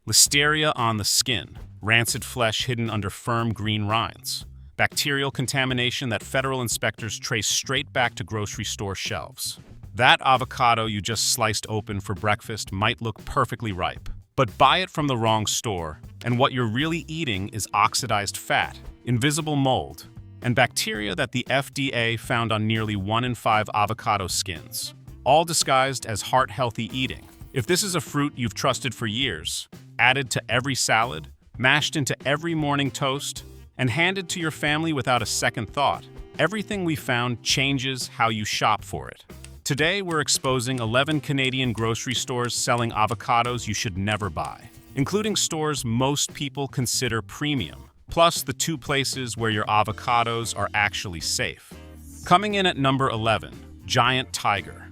Listeria on the skin, rancid flesh hidden under firm green rinds. Bacterial contamination that federal inspectors trace straight back to grocery store shelves. That avocado you just sliced open for breakfast might look perfectly ripe, but buy it from the wrong store, and what you're really eating is oxidized fat, invisible mold, and bacteria that the FDA found on nearly 1 in 5 avocado skins, all disguised as heart-healthy eating. If this is a fruit you've trusted for years, added to every salad, mashed into every morning toast, and handed to your family without a second thought, everything we found changes how you shop for it. Today, we're exposing 11 Canadian grocery stores selling avocados you should never buy, including stores most people consider premium, plus the 2 places where your avocados are actually safe. Coming in at number 11, Giant Tiger.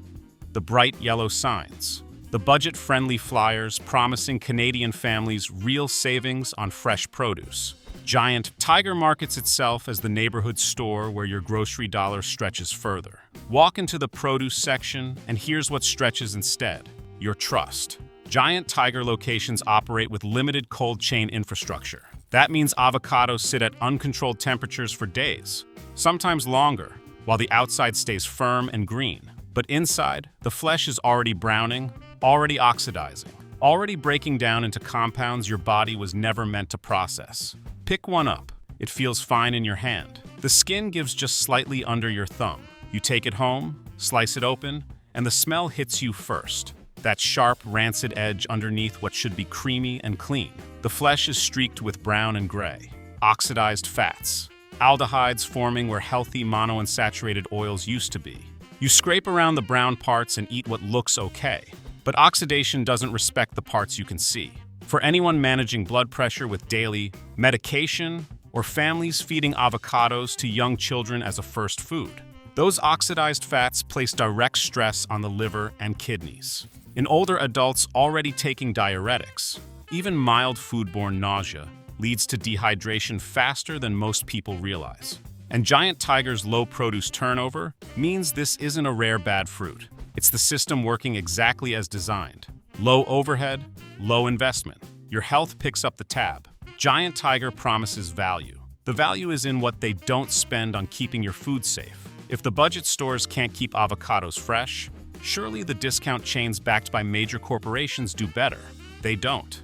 The bright yellow signs. The budget-friendly flyers promising Canadian families real savings on fresh produce. Giant Tiger markets itself as the neighborhood store where your grocery dollar stretches further. Walk into the produce section, and here's what stretches instead: your trust. Giant Tiger locations operate with limited cold chain infrastructure. That means avocados sit at uncontrolled temperatures for days, sometimes longer, while the outside stays firm and green. But inside, the flesh is already browning, already oxidizing, already breaking down into compounds your body was never meant to process. Pick one up. It feels fine in your hand. The skin gives just slightly under your thumb. You take it home, slice it open, and the smell hits you first. That sharp, rancid edge underneath what should be creamy and clean. The flesh is streaked with brown and gray. Oxidized fats. Aldehydes forming where healthy monounsaturated oils used to be. You scrape around the brown parts and eat what looks okay. But oxidation doesn't respect the parts you can see. For anyone managing blood pressure with daily medication, or families feeding avocados to young children as a first food, those oxidized fats place direct stress on the liver and kidneys. In older adults already taking diuretics, even mild foodborne nausea leads to dehydration faster than most people realize. And Giant Tiger's low produce turnover means this isn't a rare bad fruit. It's the system working exactly as designed. Low overhead, low investment. Your health picks up the tab. Giant Tiger promises value. The value is in what they don't spend on keeping your food safe. If the budget stores can't keep avocados fresh, surely the discount chains backed by major corporations do better. They don't.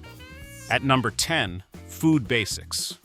At number 10, Food Basics.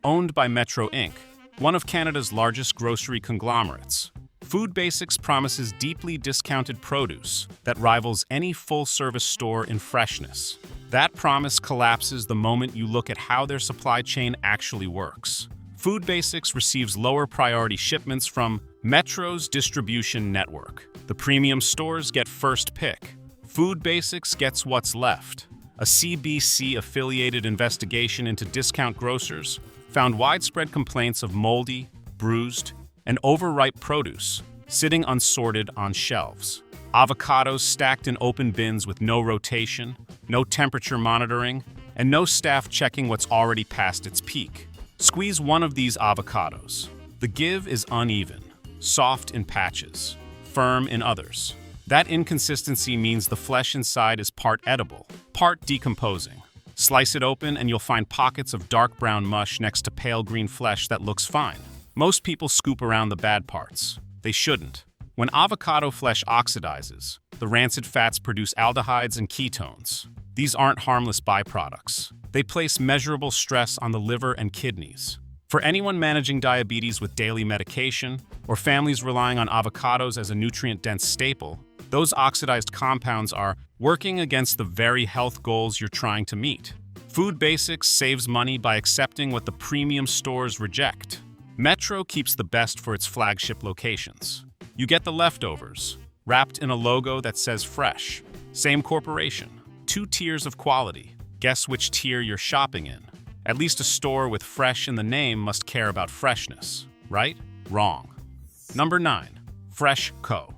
Owned by Metro Inc., one of Canada's largest grocery conglomerates, Food Basics promises deeply discounted produce that rivals any full-service store in freshness. That promise collapses the moment you look at how their supply chain actually works. Food Basics receives lower priority shipments from Metro's distribution network. The premium stores get first pick. Food Basics gets what's left. A CBC-affiliated investigation into discount grocers found widespread complaints of moldy, bruised, and overripe produce sitting unsorted on shelves. Avocados stacked in open bins with no rotation, no temperature monitoring, and no staff checking what's already past its peak. Squeeze one of these avocados. The give is uneven, soft in patches, firm in others. That inconsistency means the flesh inside is part edible, part decomposing. Slice it open and you'll find pockets of dark brown mush next to pale green flesh that looks fine. Most people scoop around the bad parts. They shouldn't. When avocado flesh oxidizes, the rancid fats produce aldehydes and ketones. These aren't harmless byproducts. They place measurable stress on the liver and kidneys. For anyone managing diabetes with daily medication, or families relying on avocados as a nutrient-dense staple, those oxidized compounds are working against the very health goals you're trying to meet. Food Basics saves money by accepting what the premium stores reject. Metro keeps the best for its flagship locations. You get the leftovers, wrapped in a logo that says fresh. Same corporation, 2 tiers of quality. Guess which tier you're shopping in. At least a store with fresh in the name must care about freshness, right? Wrong. Number 9, Fresh Co.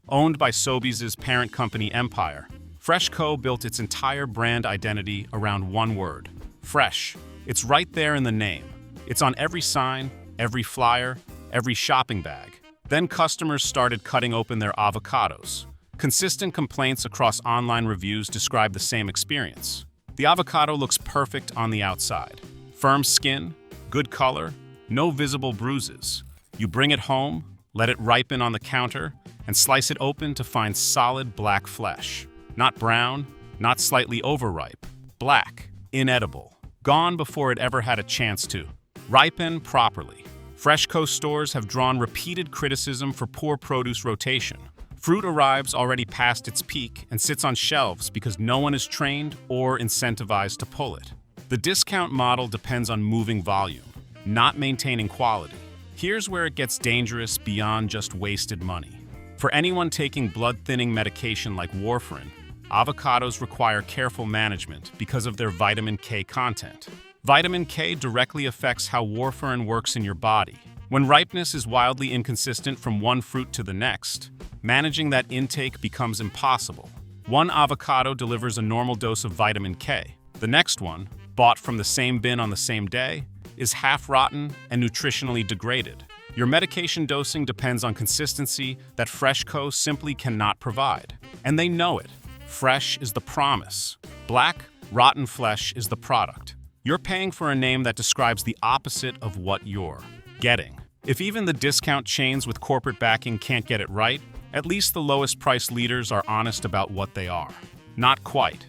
Owned by Sobeys' parent company Empire, Fresh Co. built its entire brand identity around one word: fresh. It's right there in the name. It's on every sign, every flyer, every shopping bag. Then customers started cutting open their avocados. Consistent complaints across online reviews describe the same experience. The avocado looks perfect on the outside. Firm skin, good color, no visible bruises. You bring it home, let it ripen on the counter, and slice it open to find solid black flesh. Not brown, not slightly overripe. Black, inedible, gone before it ever had a chance to. Ripen properly. Freshco stores have drawn repeated criticism for poor produce rotation. Fruit arrives already past its peak and sits on shelves because no one is trained or incentivized to pull it. The discount model depends on moving volume, not maintaining quality. Here's where it gets dangerous beyond just wasted money. For anyone taking blood-thinning medication like warfarin, avocados require careful management because of their vitamin K content. Vitamin K directly affects how warfarin works in your body. When ripeness is wildly inconsistent from one fruit to the next, managing that intake becomes impossible. One avocado delivers a normal dose of vitamin K. The next one, bought from the same bin on the same day, is half-rotten and nutritionally degraded. Your medication dosing depends on consistency that Freshco simply cannot provide. And they know it. Fresh is the promise. Black, rotten flesh is the product. You're paying for a name that describes the opposite of what you're getting. If even the discount chains with corporate backing can't get it right, at least the lowest price leaders are honest about what they are. Not quite.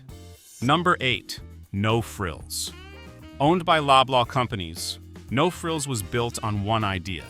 Number 8. No Frills. Owned by Loblaws companies, No Frills was built on one idea.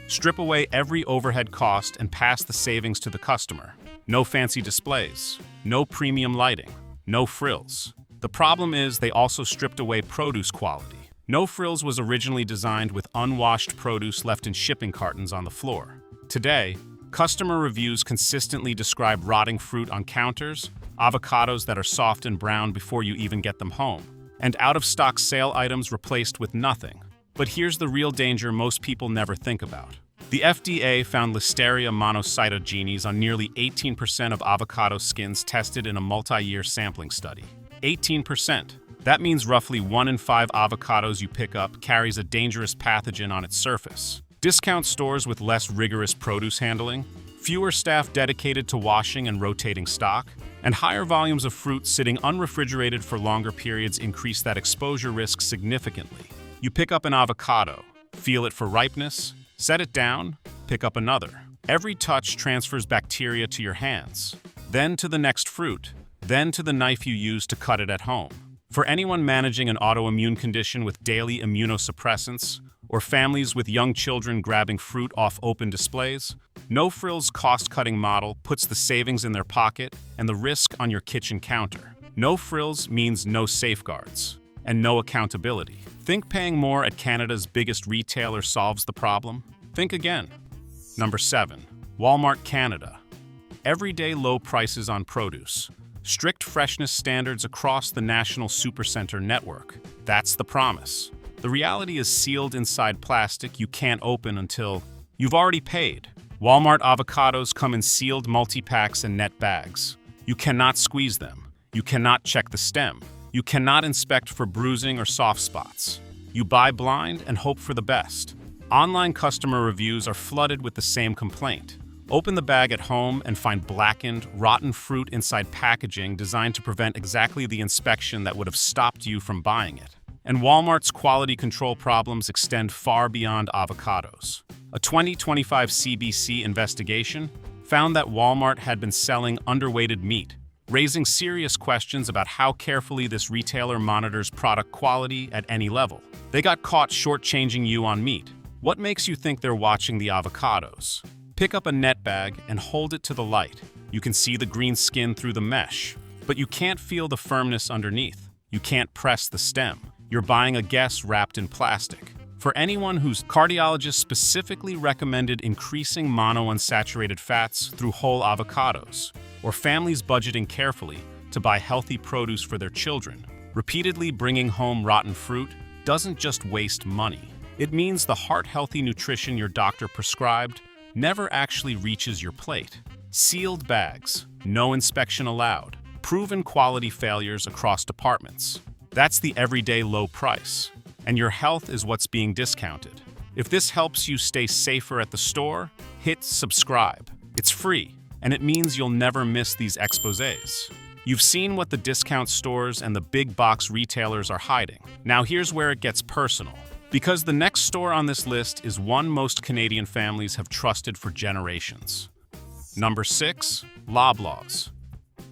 Strip away every overhead cost and pass the savings to the customer. No fancy displays, no premium lighting, no frills. The problem is they also stripped away produce quality. No Frills was originally designed with unwashed produce left in shipping cartons on the floor. Today, customer reviews consistently describe rotting fruit on counters, avocados that are soft and brown before you even get them home, and out-of-stock sale items replaced with nothing. But here's the real danger most people never think about. The FDA found Listeria monocytogenes on nearly 18% of avocado skins tested in a multi-year sampling study. 18%. That means roughly 1 in 5 avocados you pick up carries a dangerous pathogen on its surface. Discount stores with less rigorous produce handling, fewer staff dedicated to washing and rotating stock, and higher volumes of fruit sitting unrefrigerated for longer periods increase that exposure risk significantly. You pick up an avocado, feel it for ripeness, set it down, pick up another. Every touch transfers bacteria to your hands, then to the next fruit, then to the knife you use to cut it at home. For anyone managing an autoimmune condition with daily immunosuppressants, or families with young children grabbing fruit off open displays, No Frills' cost-cutting model puts the savings in their pocket and the risk on your kitchen counter. No Frills means no safeguards and no accountability. Think paying more at Canada's biggest retailer solves the problem? Think again. Number 7. Walmart Canada. Everyday low prices on produce. Strict freshness standards across the national supercenter network. That's the promise. The reality is sealed inside plastic you can't open until you've already paid. Walmart avocados come in sealed multi-packs and net bags. You cannot squeeze them. You cannot check the stem. You cannot inspect for bruising or soft spots. You buy blind and hope for the best. Online customer reviews are flooded with the same complaint. Open the bag at home and find blackened, rotten fruit inside packaging designed to prevent exactly the inspection that would have stopped you from buying it. And Walmart's quality control problems extend far beyond avocados. A 2025 CBC investigation found that Walmart had been selling underweighted meat, raising serious questions about how carefully this retailer monitors product quality at any level. They got caught shortchanging you on meat. What makes you think they're watching the avocados? Pick up a net bag and hold it to the light. You can see the green skin through the mesh, but you can't feel the firmness underneath. You can't press the stem. You're buying a guess wrapped in plastic. For anyone whose cardiologist specifically recommended increasing monounsaturated fats through whole avocados, or families budgeting carefully to buy healthy produce for their children, repeatedly bringing home rotten fruit doesn't just waste money. It means the heart-healthy nutrition your doctor prescribed never actually reaches your plate. Sealed bags, no inspection allowed, proven quality failures across departments. That's the everyday low price, and your health is what's being discounted. If this helps you stay safer at the store, hit subscribe. It's free, and it means you'll never miss these exposés. You've seen what the discount stores and the big box retailers are hiding. Now here's where it gets personal. Because the next store on this list is one most Canadian families have trusted for generations. Number 6. Loblaws.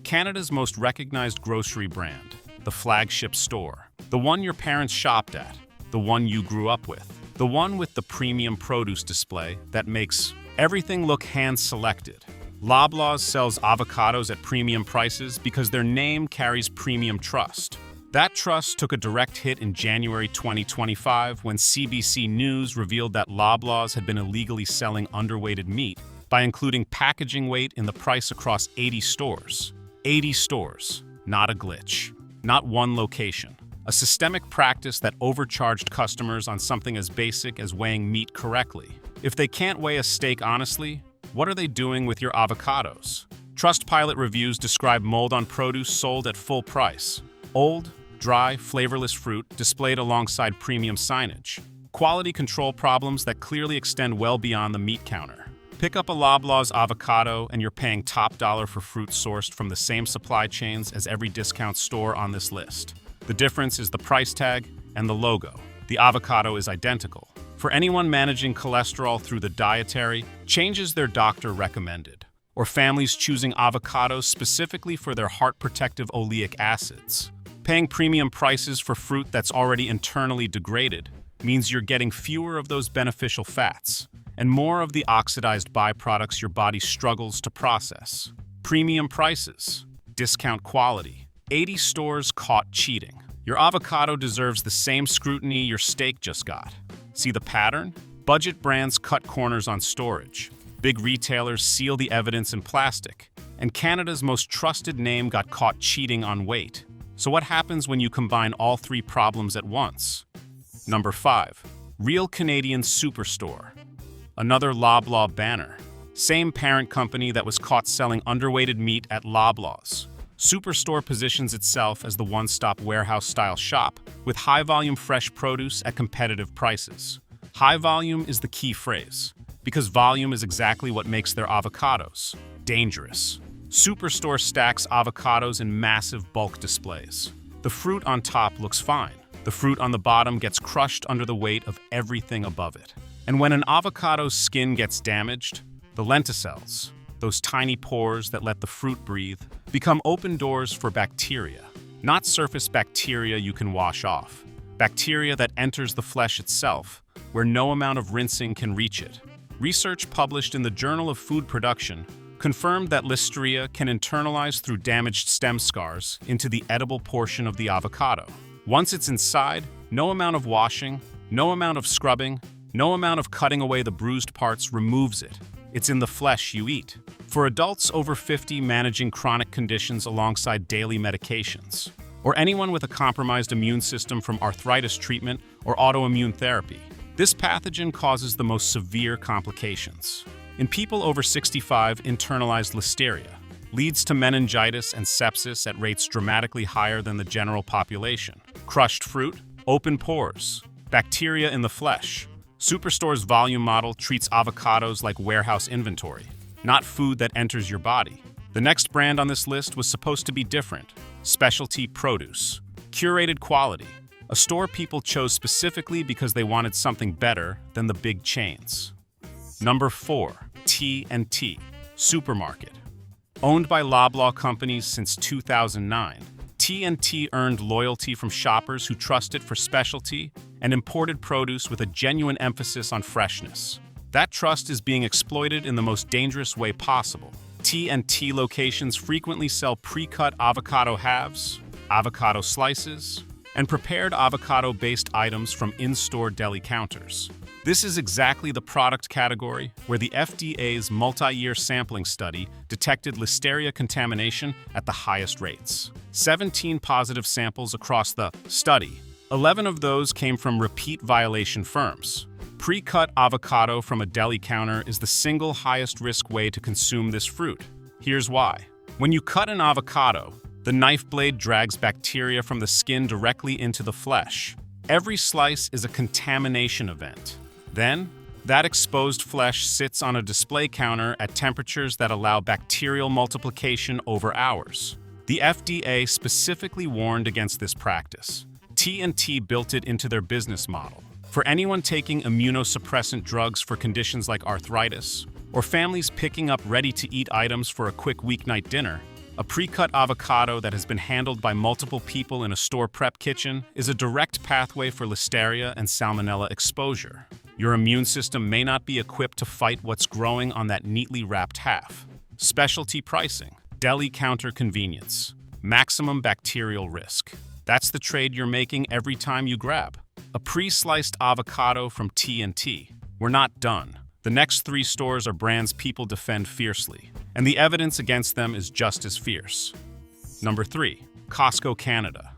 Canada's most recognized grocery brand. The flagship store. The one your parents shopped at. The one you grew up with. The one with the premium produce display that makes everything look hand-selected. Loblaws sells avocados at premium prices because their name carries premium trust. That trust took a direct hit in January 2025 when CBC News revealed that Loblaws had been illegally selling underweighted meat by including packaging weight in the price across 80 stores. 80 stores, not a glitch, not one location. A systemic practice that overcharged customers on something as basic as weighing meat correctly. If they can't weigh a steak honestly, what are they doing with your avocados? Trustpilot reviews describe mold on produce sold at full price. Old, dry, flavorless fruit displayed alongside premium signage. Quality control problems that clearly extend well beyond the meat counter. Pick up a Loblaws avocado and you're paying top dollar for fruit sourced from the same supply chains as every discount store on this list. The difference is the price tag and the logo. The avocado is identical. For anyone managing cholesterol through the dietary, changes their doctor recommended. Or families choosing avocados specifically for their heart-protective oleic acids. Paying premium prices for fruit that's already internally degraded means you're getting fewer of those beneficial fats and more of the oxidized byproducts your body struggles to process. Premium prices, discount quality, 80 stores caught cheating. Your avocado deserves the same scrutiny your steak just got. See the pattern? Budget brands cut corners on storage. Big retailers seal the evidence in plastic. And Canada's most trusted name got caught cheating on weight. So what happens when you combine all three problems at once? Number 5. Real Canadian Superstore. Another Loblaw banner. Same parent company that was caught selling underweighted meat at Loblaws. Superstore positions itself as the one-stop warehouse-style shop with high-volume fresh produce at competitive prices. High volume is the key phrase, because volume is exactly what makes their avocados dangerous. Superstore stacks avocados in massive bulk displays. The fruit on top looks fine. The fruit on the bottom gets crushed under the weight of everything above it. And when an avocado's skin gets damaged, the lenticels, those tiny pores that let the fruit breathe, become open doors for bacteria. Not surface bacteria you can wash off. Bacteria that enters the flesh itself, where no amount of rinsing can reach it. Research published in the Journal of Food Production confirmed that Listeria can internalize through damaged stem scars into the edible portion of the avocado. Once it's inside, no amount of washing, no amount of scrubbing, no amount of cutting away the bruised parts removes it. It's in the flesh you eat. For adults over 50 managing chronic conditions alongside daily medications, or anyone with a compromised immune system from arthritis treatment or autoimmune therapy, this pathogen causes the most severe complications. In people over 65, internalized Listeria leads to meningitis and sepsis at rates dramatically higher than the general population. Crushed fruit, open pores, bacteria in the flesh. Superstore's volume model treats avocados like warehouse inventory, not food that enters your body. The next brand on this list was supposed to be different. Specialty produce. Curated quality. A store people chose specifically because they wanted something better than the big chains. Number 4. T&T. Supermarket. Owned by Loblaw companies since 2009, T&T earned loyalty from shoppers who trust it for specialty and imported produce with a genuine emphasis on freshness. That trust is being exploited in the most dangerous way possible. T&T locations frequently sell pre-cut avocado halves, avocado slices, and prepared avocado-based items from in-store deli counters. This is exactly the product category where the FDA's multi-year sampling study detected Listeria contamination at the highest rates. 17 positive samples across the study. 11 of those came from repeat violation firms. Pre-cut avocado from a deli counter is the single highest risk way to consume this fruit. Here's why. When you cut an avocado, the knife blade drags bacteria from the skin directly into the flesh. Every slice is a contamination event. Then, that exposed flesh sits on a display counter at temperatures that allow bacterial multiplication over hours. The FDA specifically warned against this practice. T&T built it into their business model. For anyone taking immunosuppressant drugs for conditions like arthritis, or families picking up ready-to-eat items for a quick weeknight dinner, a pre-cut avocado that has been handled by multiple people in a store prep kitchen is a direct pathway for Listeria and Salmonella exposure. Your immune system may not be equipped to fight what's growing on that neatly wrapped half. Specialty pricing, deli counter convenience, maximum bacterial risk. That's the trade you're making every time you grab a pre-sliced avocado from T&T. We're not done. The next 3 stores are brands people defend fiercely, and the evidence against them is just as fierce. Number 3. Costco Canada.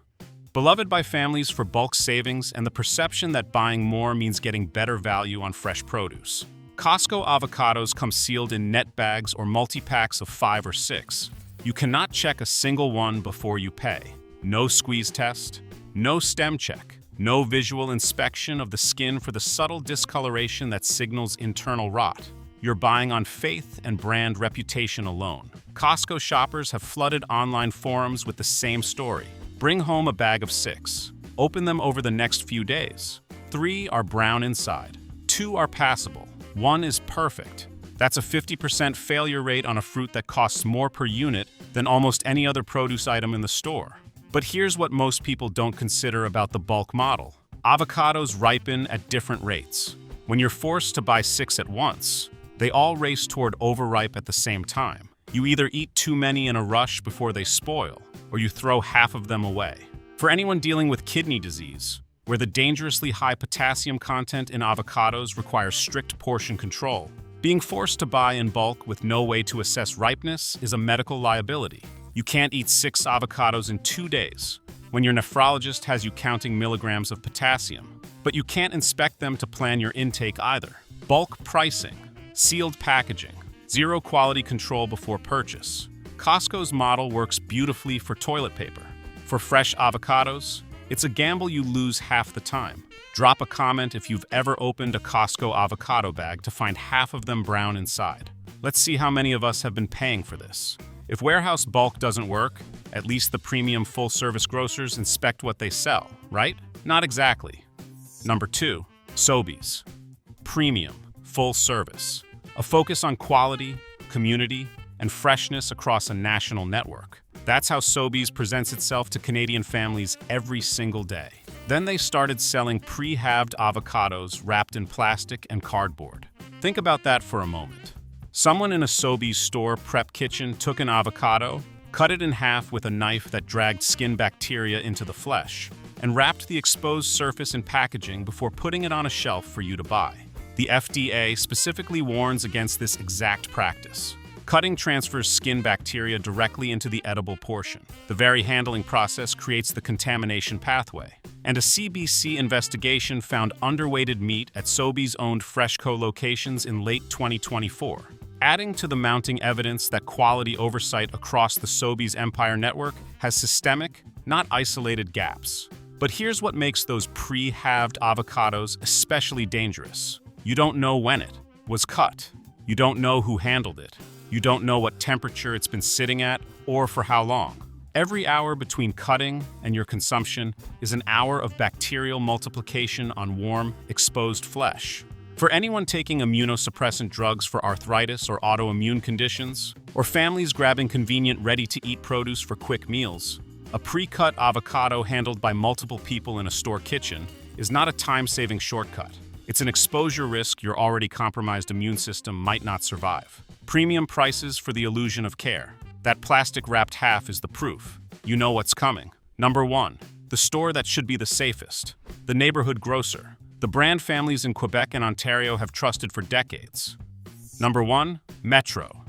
Beloved by families for bulk savings and the perception that buying more means getting better value on fresh produce. Costco avocados come sealed in net bags or multi-packs of 5 or 6. You cannot check a single one before you pay. No squeeze test, no stem check, no visual inspection of the skin for the subtle discoloration that signals internal rot. You're buying on faith and brand reputation alone. Costco shoppers have flooded online forums with the same story. Bring home a bag of 6. Open them over the next few days. 3 are brown inside. 2 are passable. 1 is perfect. That's a 50% failure rate on a fruit that costs more per unit than almost any other produce item in the store. But here's what most people don't consider about the bulk model. Avocados ripen at different rates. When you're forced to buy 6 at once, they all race toward overripe at the same time. You either eat too many in a rush before they spoil, or you throw half of them away. For anyone dealing with kidney disease, where the dangerously high potassium content in avocados requires strict portion control, being forced to buy in bulk with no way to assess ripeness is a medical liability. You can't eat 6 avocados in 2 days when your nephrologist has you counting milligrams of potassium. But you can't inspect them to plan your intake either. Bulk pricing, sealed packaging, zero quality control before purchase. Costco's model works beautifully for toilet paper. For fresh avocados, it's a gamble you lose half the time. Drop a comment if you've ever opened a Costco avocado bag to find half of them brown inside. Let's see how many of us have been paying for this. If warehouse bulk doesn't work, at least the premium full-service grocers inspect what they sell, right? Not exactly. Number 2, Sobeys. Premium, full service. A focus on quality, community, and freshness across a national network. That's how Sobeys presents itself to Canadian families every single day. Then they started selling pre-halved avocados wrapped in plastic and cardboard. Think about that for a moment. Someone in a Sobeys store prep kitchen took an avocado, cut it in half with a knife that dragged skin bacteria into the flesh, and wrapped the exposed surface in packaging before putting it on a shelf for you to buy. The FDA specifically warns against this exact practice. Cutting transfers skin bacteria directly into the edible portion. The very handling process creates the contamination pathway. And a CBC investigation found underweighted meat at Sobeys-owned Freshco locations in late 2024. Adding to the mounting evidence that quality oversight across the Sobeys Empire network has systemic, not isolated gaps. But here's what makes those pre-halved avocados especially dangerous. You don't know when it was cut. You don't know who handled it. You don't know what temperature it's been sitting at or for how long. Every hour between cutting and your consumption is an hour of bacterial multiplication on warm, exposed flesh. For anyone taking immunosuppressant drugs for arthritis or autoimmune conditions, or families grabbing convenient ready-to-eat produce for quick meals, a pre-cut avocado handled by multiple people in a store kitchen is not a time-saving shortcut. It's an exposure risk your already compromised immune system might not survive. Premium prices for the illusion of care. That plastic-wrapped half is the proof. You know what's coming. Number 1. The store that should be the safest. The neighborhood grocer. The brand families in Quebec and Ontario have trusted for decades. Number 1. Metro.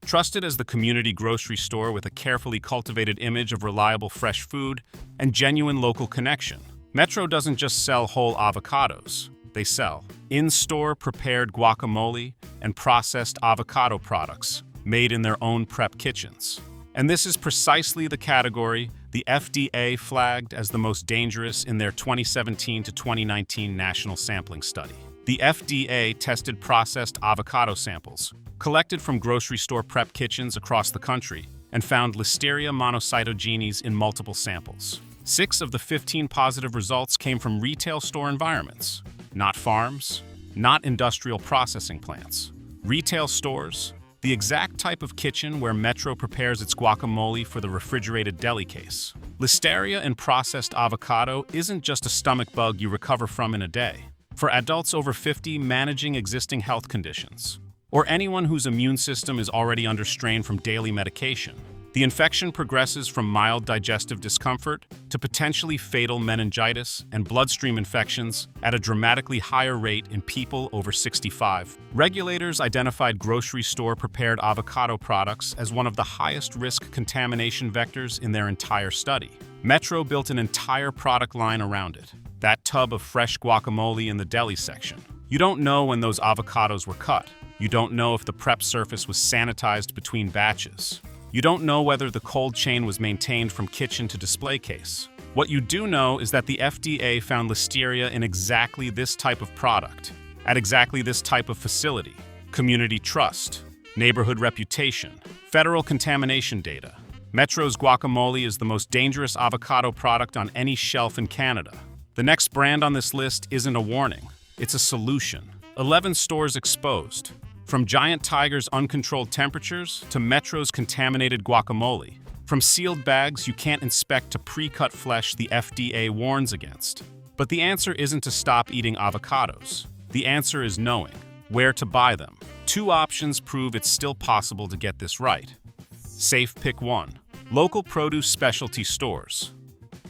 Trusted as the community grocery store with a carefully cultivated image of reliable fresh food and genuine local connection. Metro doesn't just sell whole avocados. They sell in-store prepared guacamole and processed avocado products made in their own prep kitchens. And this is precisely the category the FDA flagged as the most dangerous in their 2017 to 2019 national sampling study. The FDA tested processed avocado samples, collected from grocery store prep kitchens across the country, and found Listeria monocytogenes in multiple samples. 6 of the 15 positive results came from retail store environments, not farms, not industrial processing plants. Retail stores, the exact type of kitchen where Metro prepares its guacamole for the refrigerated deli case. Listeria in processed avocado isn't just a stomach bug you recover from in a day. For adults over 50 managing existing health conditions, or anyone whose immune system is already under strain from daily medication, the infection progresses from mild digestive discomfort to potentially fatal meningitis and bloodstream infections at a dramatically higher rate in people over 65. Regulators identified grocery store prepared avocado products as one of the highest risk contamination vectors in their entire study. Metro built an entire product line around it. That tub of fresh guacamole in the deli section. You don't know when those avocados were cut. You don't know if the prep surface was sanitized between batches. You don't know whether the cold chain was maintained from kitchen to display case. What you do know is that the FDA found Listeria in exactly this type of product, at exactly this type of facility. Community trust, neighborhood reputation, federal contamination data. Metro's guacamole is the most dangerous avocado product on any shelf in Canada. The next brand on this list isn't a warning, it's a solution. 11 stores exposed. From Giant Tiger's uncontrolled temperatures to Metro's contaminated guacamole. From sealed bags you can't inspect to pre-cut flesh the FDA warns against. But the answer isn't to stop eating avocados. The answer is knowing where to buy them. 2 options prove it's still possible to get this right. Safe pick 1. Local produce specialty stores.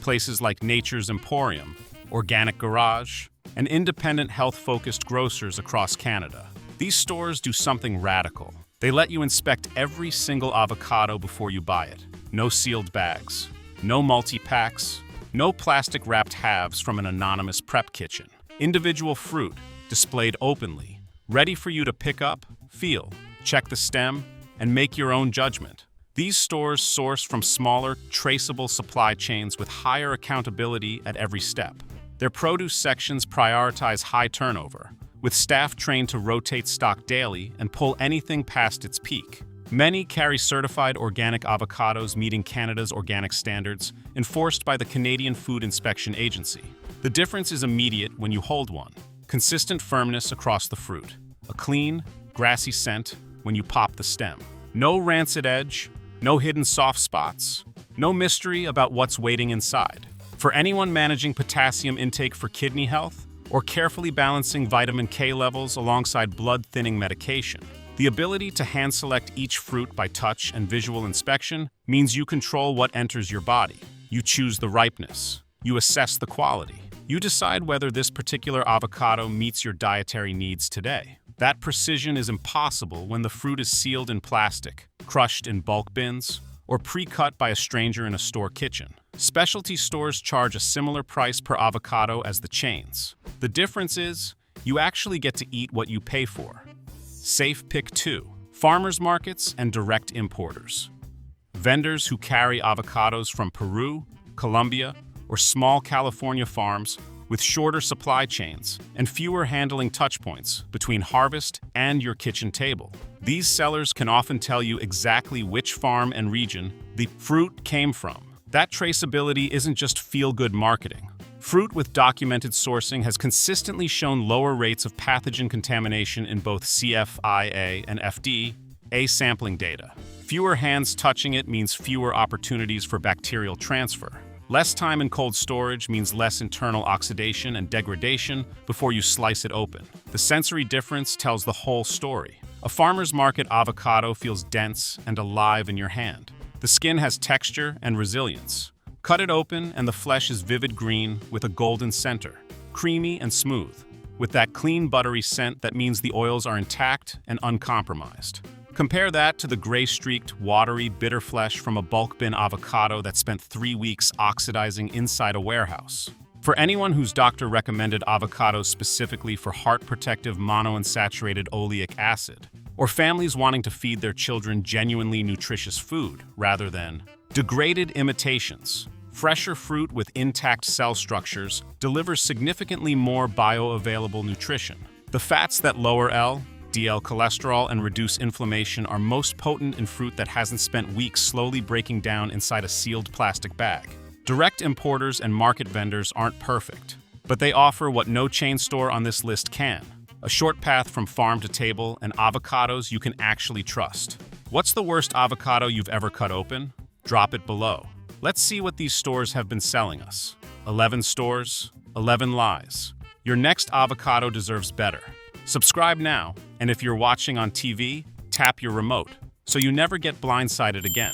Places like Nature's Emporium, Organic Garage, and independent health-focused grocers across Canada. These stores do something radical. They let you inspect every single avocado before you buy it. No sealed bags, no multi-packs, no plastic-wrapped halves from an anonymous prep kitchen. Individual fruit, displayed openly, ready for you to pick up, feel, check the stem, and make your own judgment. These stores source from smaller, traceable supply chains with higher accountability at every step. Their produce sections prioritize high turnover, with staff trained to rotate stock daily and pull anything past its peak. Many carry certified organic avocados meeting Canada's organic standards, enforced by the Canadian Food Inspection Agency. The difference is immediate when you hold one. Consistent firmness across the fruit. A clean, grassy scent when you pop the stem. No rancid edge, no hidden soft spots, no mystery about what's waiting inside. For anyone managing potassium intake for kidney health, or carefully balancing vitamin K levels alongside blood-thinning medication, the ability to hand-select each fruit by touch and visual inspection means you control what enters your body. You choose the ripeness. You assess the quality. You decide whether this particular avocado meets your dietary needs today. That precision is impossible when the fruit is sealed in plastic, crushed in bulk bins, or pre-cut by a stranger in a store kitchen. Specialty stores charge a similar price per avocado as the chains. The difference is, you actually get to eat what you pay for. Safe pick 2. Farmers markets and direct importers. Vendors who carry avocados from Peru, Colombia, or small California farms with shorter supply chains and fewer handling touchpoints between harvest and your kitchen table. These sellers can often tell you exactly which farm and region the fruit came from. That traceability isn't just feel-good marketing. Fruit with documented sourcing has consistently shown lower rates of pathogen contamination in both CFIA and FDA sampling data. Fewer hands touching it means fewer opportunities for bacterial transfer. Less time in cold storage means less internal oxidation and degradation before you slice it open. The sensory difference tells the whole story. A farmer's market avocado feels dense and alive in your hand. The skin has texture and resilience. Cut it open and the flesh is vivid green with a golden center, creamy and smooth, with that clean buttery scent that means the oils are intact and uncompromised. Compare that to the gray-streaked, watery, bitter flesh from a bulk bin avocado that spent 3 weeks oxidizing inside a warehouse. For anyone whose doctor recommended avocados specifically for heart-protective monounsaturated oleic acid, or families wanting to feed their children genuinely nutritious food rather than degraded imitations, fresher fruit with intact cell structures delivers significantly more bioavailable nutrition. The fats that lower HDL cholesterol and reduce inflammation are most potent in fruit that hasn't spent weeks slowly breaking down inside a sealed plastic bag. Direct importers and market vendors aren't perfect, but they offer what no chain store on this list can: a short path from farm to table and avocados you can actually trust. What's the worst avocado you've ever cut open? Drop it below. Let's see what these stores have been selling us. 11 stores, 11 lies. Your next avocado deserves better. Subscribe now, and if you're watching on TV, tap your remote so you never get blindsided again.